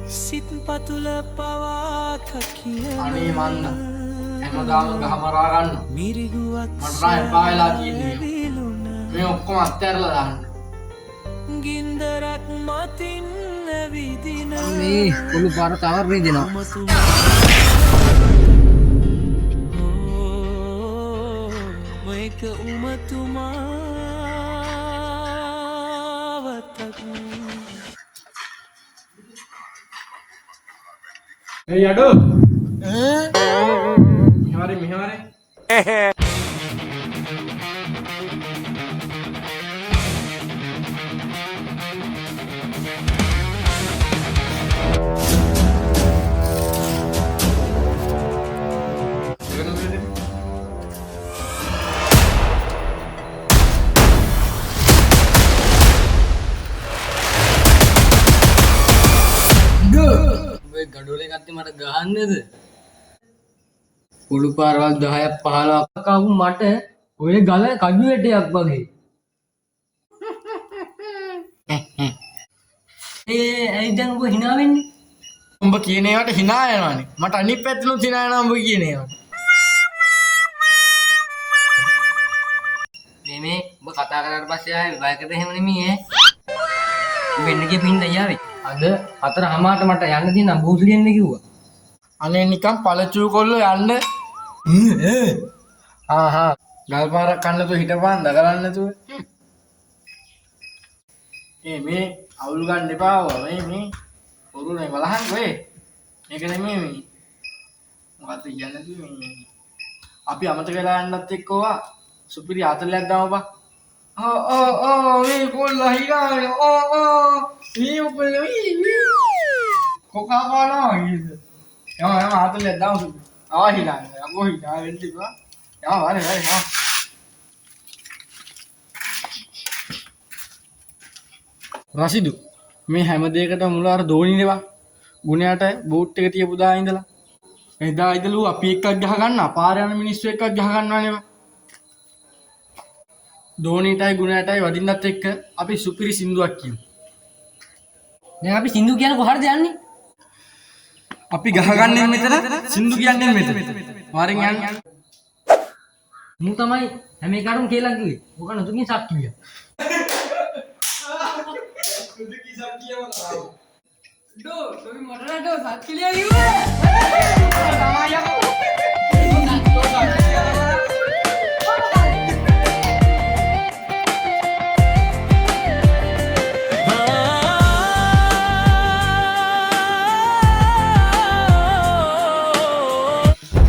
සිත් පතුල පවාක කිය අනේ මන්ද හැමදාම ගහ මරා ගන්න මිරිගුවක් මට නම් එපා වෙලා තියෙන්නේ මේ ඔක්කොම අත්හැරලා දාන්න ගින්දරක් මතින් ඇවිදින මේ කුළු පාර තවර් රිදෙනවා මේක උමතුමාවතක් Hey Ado. Mihari. ගඩොලේ ගත්තේ මට ගහන්නේද? කුළු පාරවල් 10ක් 15ක් කවු මට ඔය ගල කඩු වැටයක් වගේ. ඇයි දැන් ඔබ hina වෙන්නේ? උඹ කියන ඒවාට hina යනවානේ. මට අනිත් පැත්තෙනුත් hina යනවා උඹ කියන ඒවාට. මේ ඔබ කතා කරාට පස්සේ ආයේ බයකට එහෙම නෙමෙයි ඈ. වෙන්න කියපින්ද යාවේ. අද 4:00ට මට යන්න තියෙන බූස්ලියෙන්න කිව්වා. අනේ නිකන් පළචූ කොල්ලෝ යන්න. ගල් පාරක් කන්න තු හිටපන් දගලන්න නැතුව. මේ අවුල් ගන්න එපා මේ පොරුනේ බලහන් කොයි. මේක නෙමෙයි මේ. මොකද්ද කියන්නේ මේ. අපි අමතක වෙලා යන්නත් එක්කවා සුපිරි ආතලයක් දාමු බා. මේ කොල්ලා හිනාගෙන මේ උපේ කොකා පානවා කීයද යම ආතලයක් දාමු හිනාගෙන අගෝ හිනා වෙන්න ඉපා වරේ රසිදු මේ හැම දෙයකටම මුල අර දෝනිනේ බා ගුණයට බූට් එක තියපු දා ඉඳලා එදා ඉදලු අපි එක්කක් ගහ ගන්න අපාර යන මිනිස්සු එක්කක් ගහ ගන්නවනේ බා දෝනිටයි ගුණයටයි වදින්නත් එක්ක අපි සුපිරි සින්දුවක් කියමු. දැන් අපි සින්දු කියන කොහරද යන්නේ? අපි ගහගන්නේ මෙතන සින්දු කියන්නේ මෙතන. වරෙන් යන්න. මු තමයි හැම එකටම කියලා කිව්වේ. ඔක නතුකින් සක්කිය. නතුකින් සක්කිය මොනවා? ඩෝ তুমি මොඩරා ඩෝ සක්කිලිය කිව්වේ.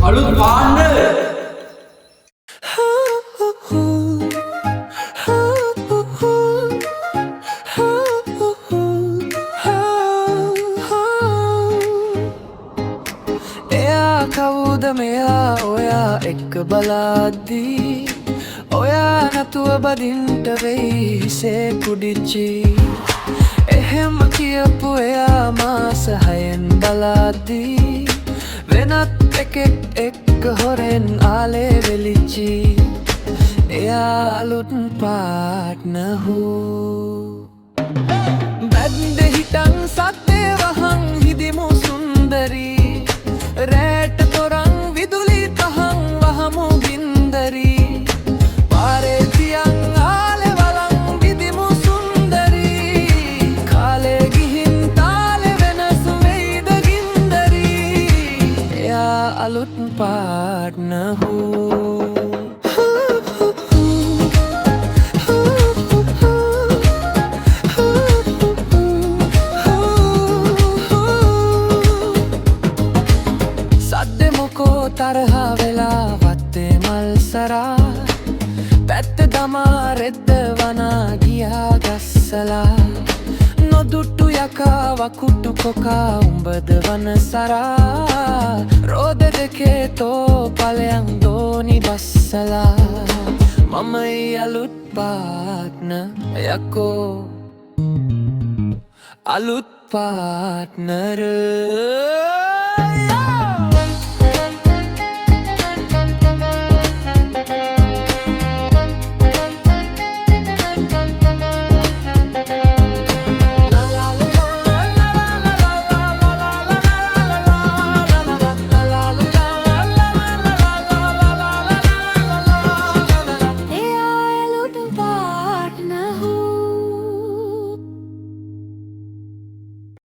අලුත් පාන්න එයා කවුද මෙයා ඔයා එක්ක බලාද්දී ඔයා නැතුව බදින්ට වෙයි හිසේ කුඩිච්චි එහෙම කියපු එයා මාස 6න් බලාද්දී වෙනත් එකෙක් එක්ක හොරෙන් ආලේ වෙලිච්චි එයා අලුත් පාට්නර් හූ බැද්ද හිටන් සත්තේ වහන් හිදිමු සුන්දරී රැට තොරන් විදුලි තහන් වහමු ගින්දරී පාරේ තියන් ආලේ වලන් විදිමු සුන්දරී කාලේ ගිහින් තාලේ වෙනස් වෙයිද ගින්දරී එයා අලුත් පාට්නර් හූ තරහා වෙලා වත්තේ මල් සරා පැත්ත දමා රෙද්ද වනා ගියා ගස්සලා නොදුට්ටු යකා වකුට්ටු කොකා උඹද වන සරා රෝද දෙකේ තෝ පලයන් දෝනි බස්සලා මමයි අලුත් පාට්නර් යකෝ අලුත් පාට්නර්